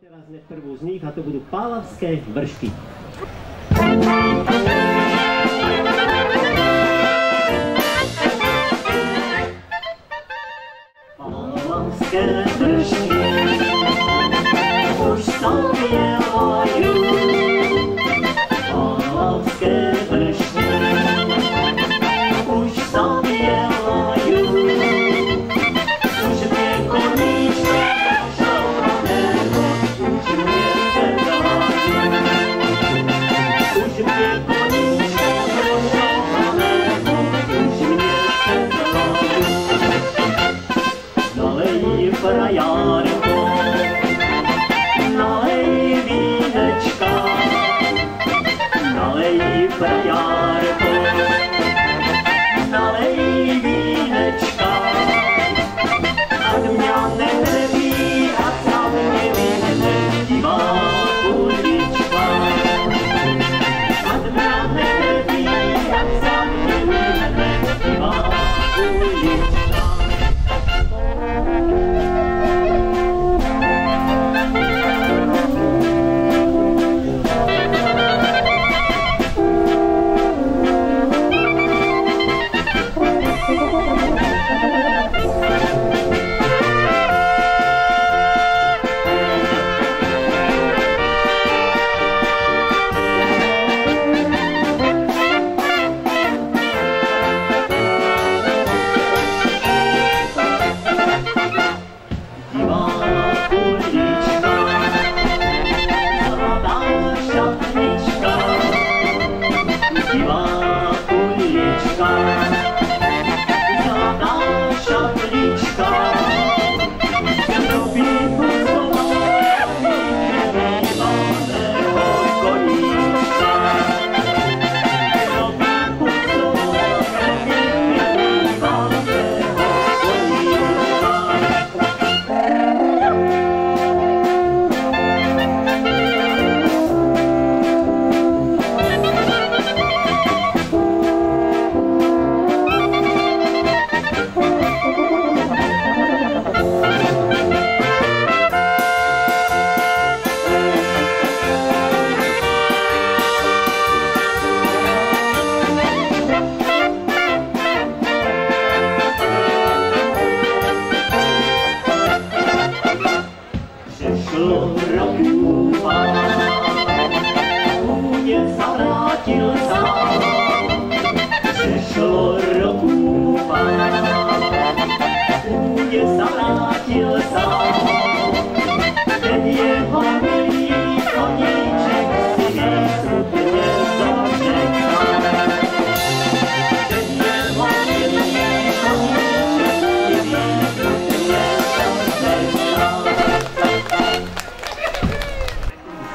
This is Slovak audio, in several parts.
Teraz hneď prvú z nich a to budú pálavské vršky. Pálavské vršky už zavievajú. Pálavské vršky už zavievajú. Už tie koníčky Frajarko, nalej vínečka, nalej frajarko, nalej vínečka, ať mňa nehrebí a sa mne vyhne divá ulička. Ať mňa nehrebí a sa mne vyhne divá ulička.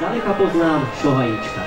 Zdaleka poznám šohajíčka.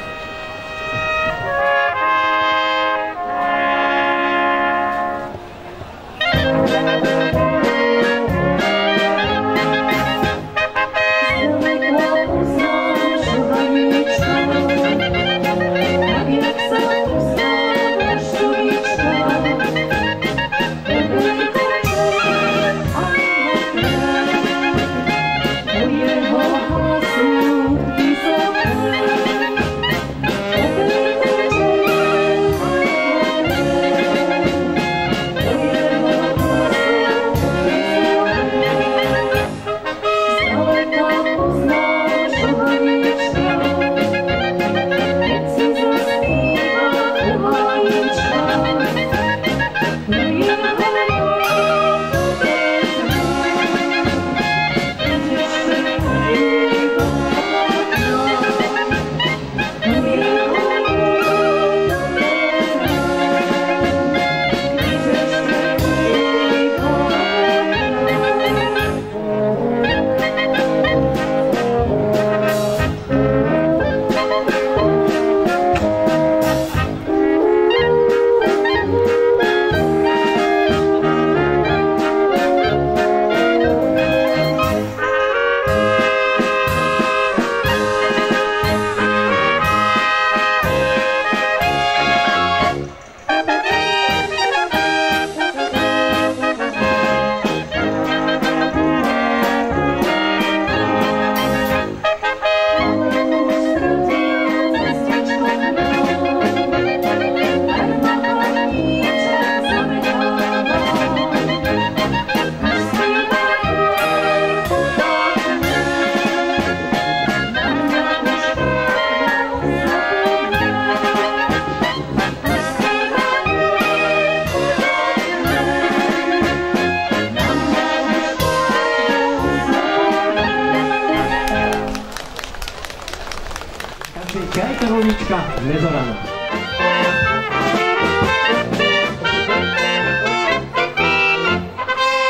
Čajkarovička Nezorana.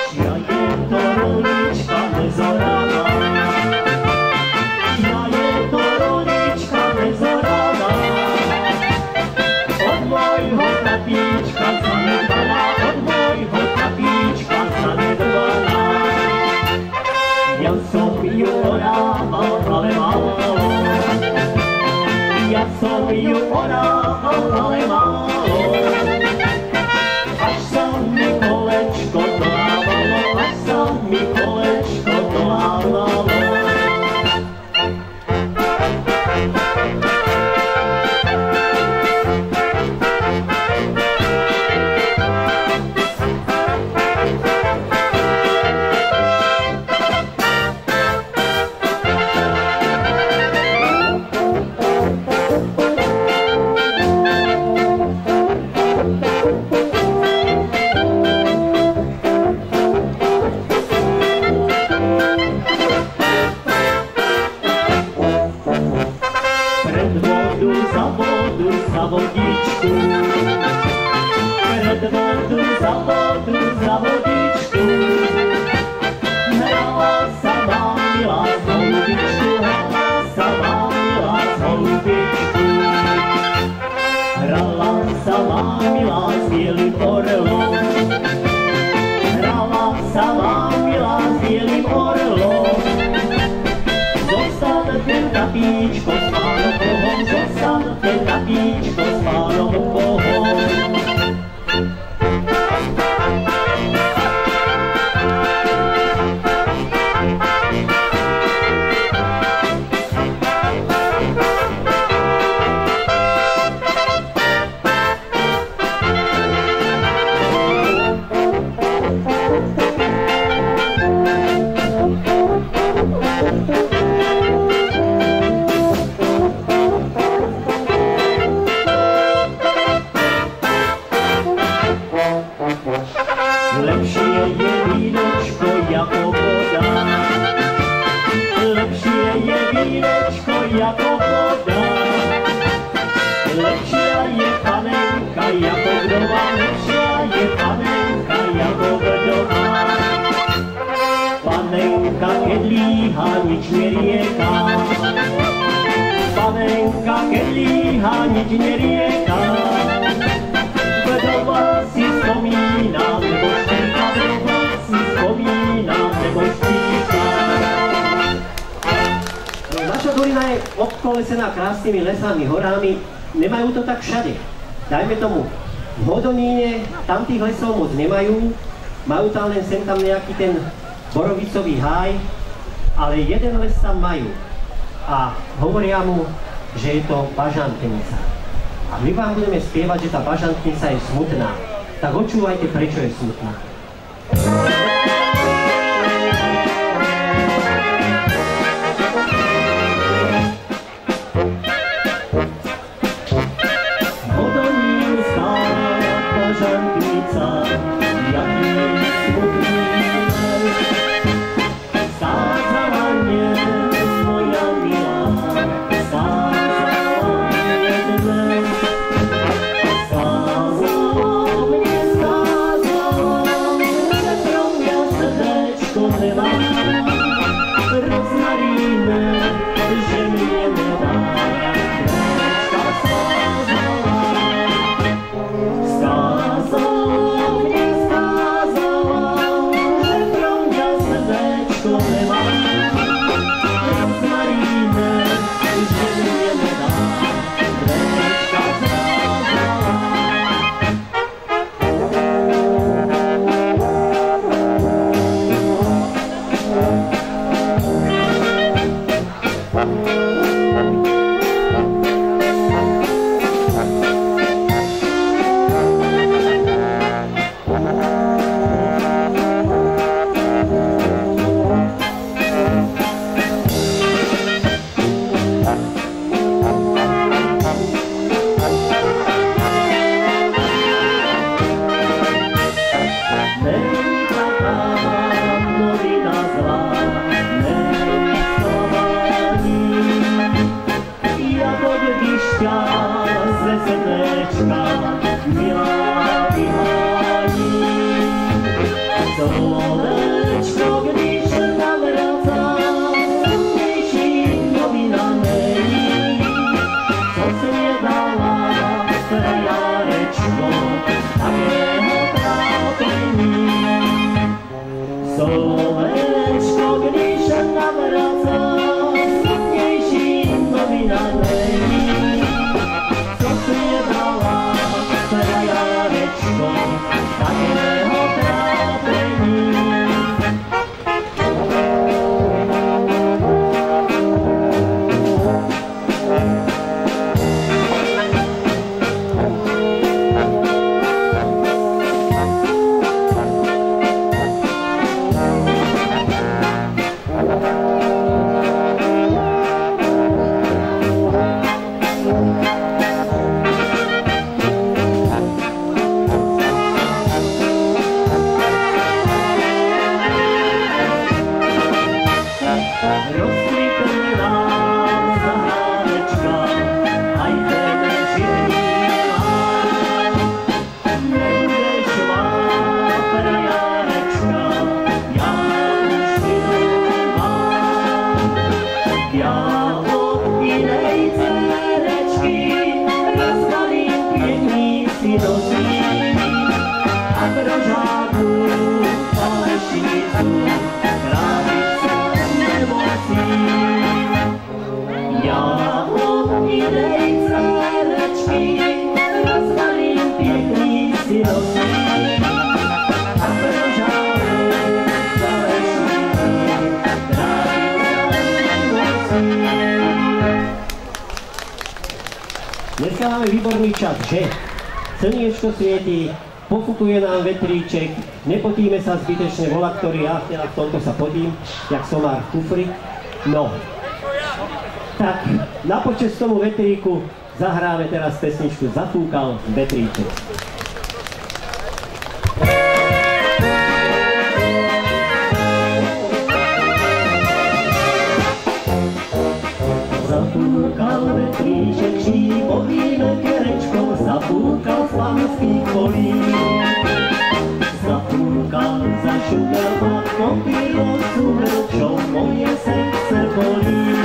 Čajkarovička Nezorana, Čajkarovička Nezorana, od mojho tapíčka zanedbaná, od mojho tapíčka zanedbaná. Ja som ju orával, ale málo, ja som ju orával, ale málo, až sa mi kolečko dolávalo, až sa mi kolečko dolávalo. Za vodičku, pred vodu za vodičku, hrala sa vám milá z holubičku, hrala sa vám milá z holubičku, hrala sa vám milá s bielým orlom, hrala sa vám milá s bielým orlom. Zostaňte tapíčko s Pánom Bohom, zostaňte tapíčko s Pánom Bohom. Lepšie je vínočko jako voda, lepšie je vínečko jako voda, lepšia je panenka jako vdova, lepšia je panenka jako vdova. Panenka, keď líha, nič nerieka, panenka, keď líha, nič nerieka, vdova si spomína, nebo štíka, vdova si spomína, nebo štíka. Naša dolina je obkolesená krásnymi lesami, horami, nemajú to tak všade. Dajme tomu, v Hodoníne tam tých lesov moc nemajú, majú tam len sem tam nejaký ten borovicový háj, ale jeden les tam majú a hovoria mu, že je to bažantnica. A my vám budeme spievať, že tá bažantnica je smutná. Tak očúvajte, prečo je smutná. Hodonínska bažantnica, jaký smutný les. Skázala mne, moja milá, skázala mne dnes. Skázala mne, že pro mňa od inej cerečky rozvalím pěkný si nosí a v rožáku falešnicu krávice nemocí. Já od inej cerečky rozvalím pěkný si nosí a v rožáku falešnicu krávice nemocí. Dneska máme výborný čas, že? Slniečko svieti, pofukuje nám vetríček, nepotíme sa zbytečne volaktory, ja teda v tomto sa potím, jak somár v kufri. No, tak na počesť tomu vetríku zahráme teraz pesničku Zafúkal vetríček. Zafúkal vetríček, šípovým kerečkom, zafúkal z panských polí. Zafúkal, zašupel ma, kopilo cumel, čo moje srdce bolí.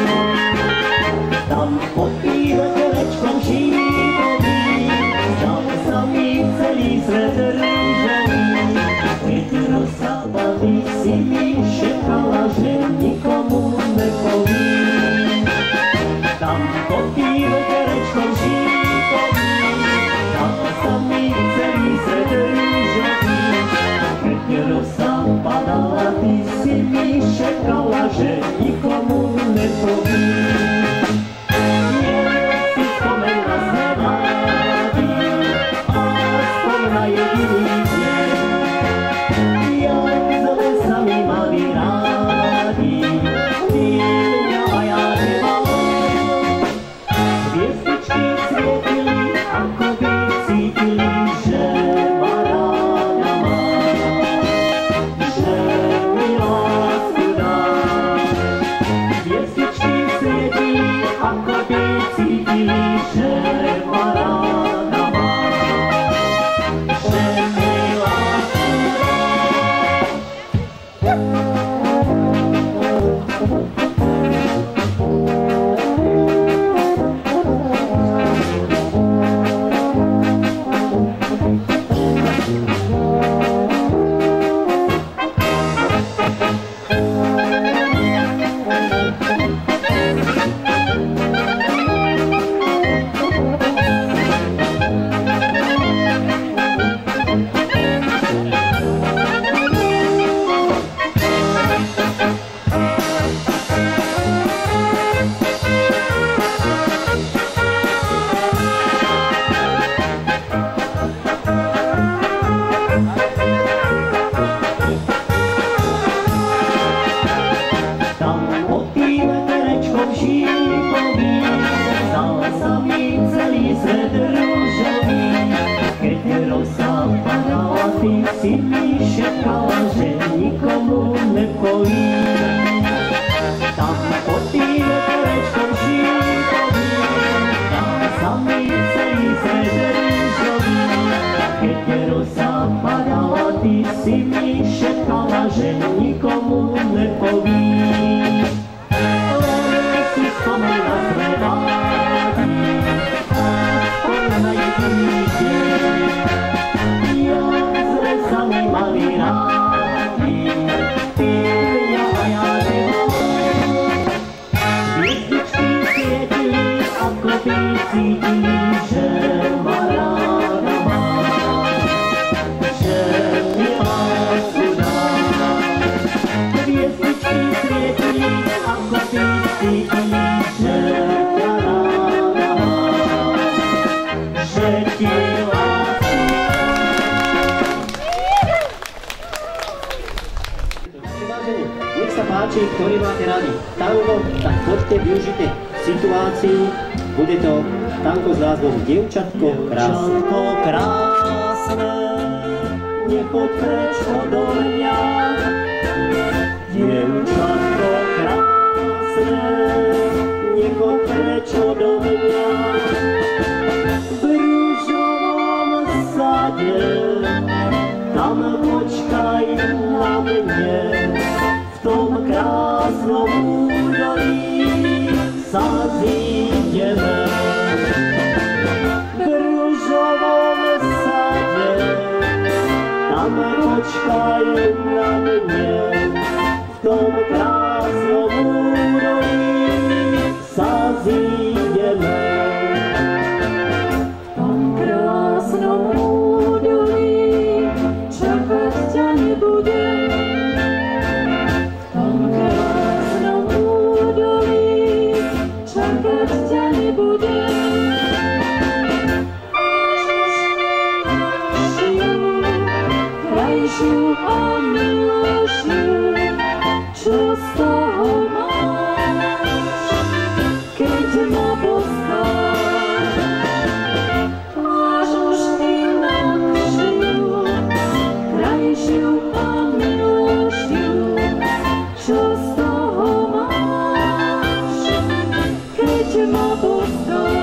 Tam pod tým kerečkom šípovým stal sa mi celý svet rúžový. Keď rozsápa, ty si mi šepkala, že nikomu nepovím. Tam pod tým kerečkom šípovým stal sa mi celý svet rúžový. Keď rosa padala, ty si mi šepkala, že nikomu nepovím. Si spomen na své mládí, aspoň na jediný deň, jak sme sami mali rádi, ty mňa a ja teba. Hviezdičky svietili, ako by cítili, že ma ráda máš, že mi lásku dáš. Hviezdičky svietili, ako by cítili, že ma ráda máš, že mi lásku dáš. Si mi šepkala, že nikomu nepovím. Tam pod tým kerečkom šípovým tam sa mi celý svet rúžový. Keď rosa padala, ty si mi šepkala, že nikomu nepovím. Len si spomen na své mládí, aspoň na jediný deň, sami mali rádi, ty mňa a ja teba. Hviezdičky svietili, ako by cítili, že ma ráda máš, že mi lásku dáš. Hviezdičky svietili, ako by cítili, že ťa ráda máš, že ti lásku nech sa páči, ktorí máte radi tango, tak poďte, využite situáciu. Bude to tango s názvom Dievčatko krásne. Dievčatko krásne, nepoď preč odo mňa. Dievčatko krásne, nepoď preč odo mňa. V rúžovom sade, tam počkaj na mne. V tom krásnom údolí sa zídeme. V rúžovom sade, tam počkaj na mne, v tom krásnom údolí sa zídeme. V tom krásnom údolí čakať ťa nebudem. V tom krásnom údolí čakať ťa nebudem. Krajšiu a milejšiu, čo z toho máš, keď ma poznáš. Máš už inakšiu, krajšiu a milejšiu, čo z toho máš, keď ma poznáš.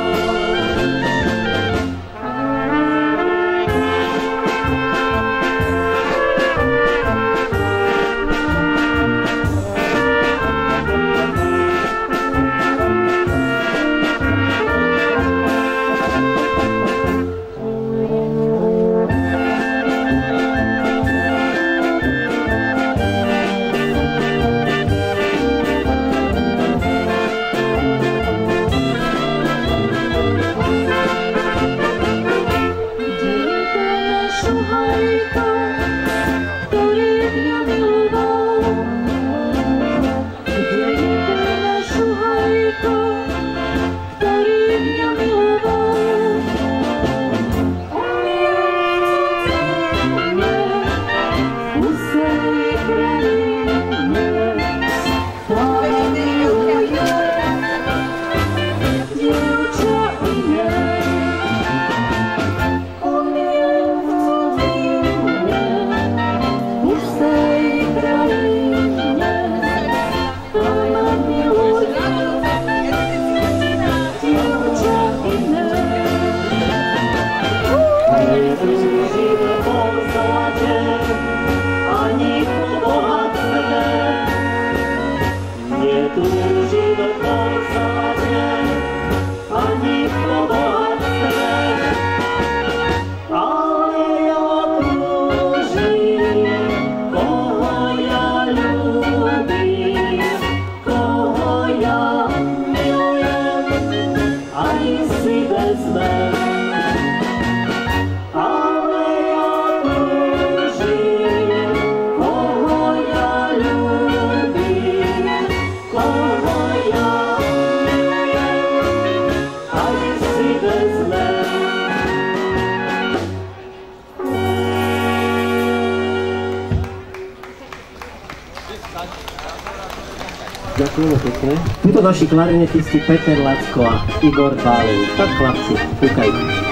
Ďakujeme pekne. Tuto naši klarinetisti Peter Lacko a Igor Bálen. Tak chlapci, fúkajte.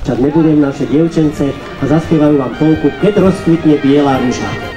Čak nebudem naše dievčence a zaspievajú vám polku Keď rozkvitne biela ruža.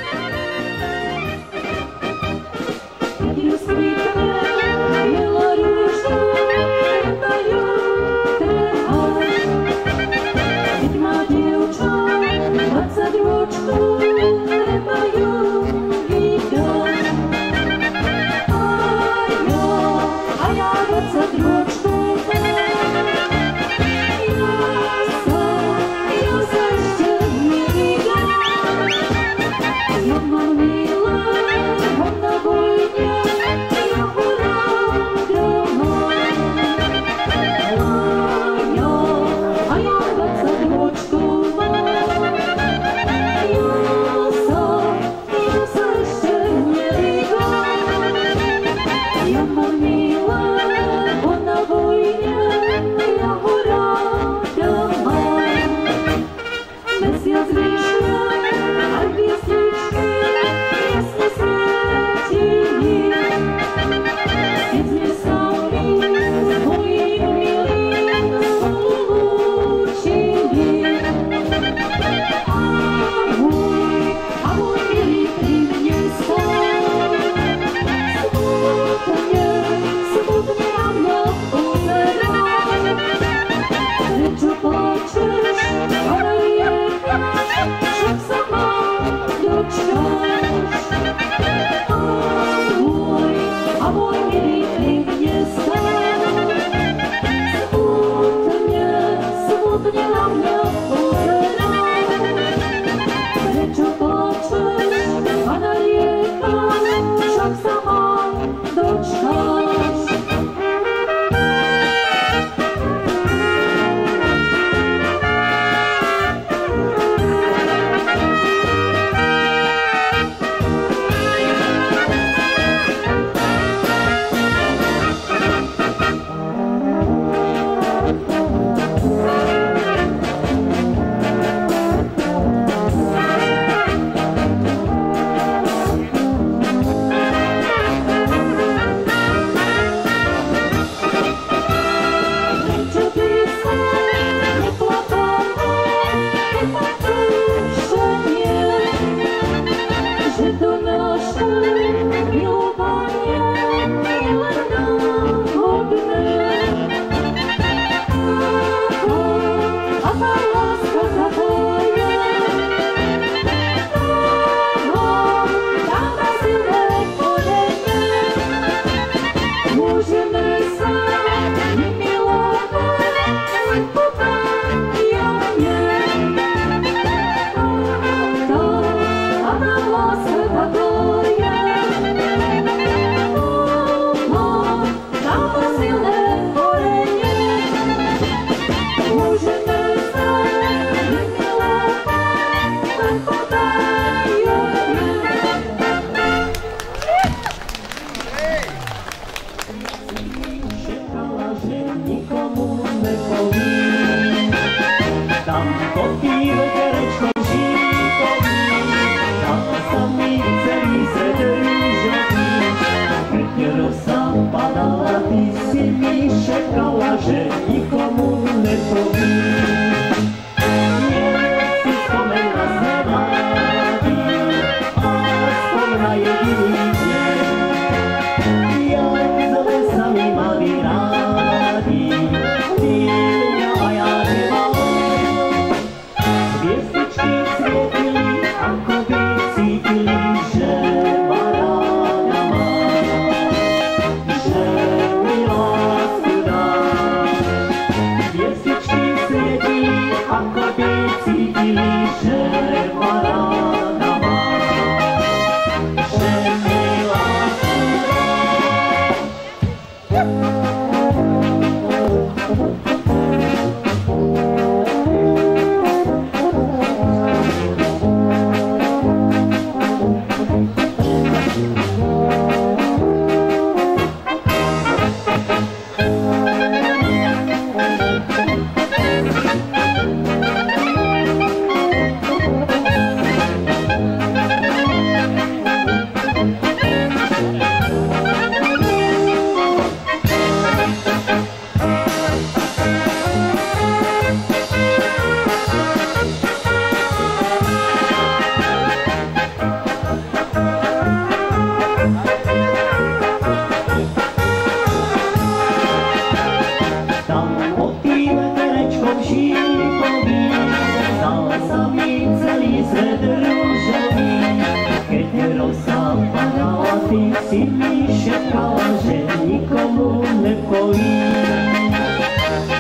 si mi šepkala, že nikomu nepoví.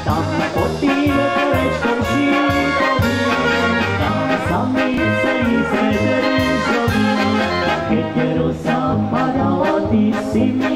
Tam pod tým veterečkom šípovým, tam sa mi celý svet rýžový. Keď rosa padala, ty si mi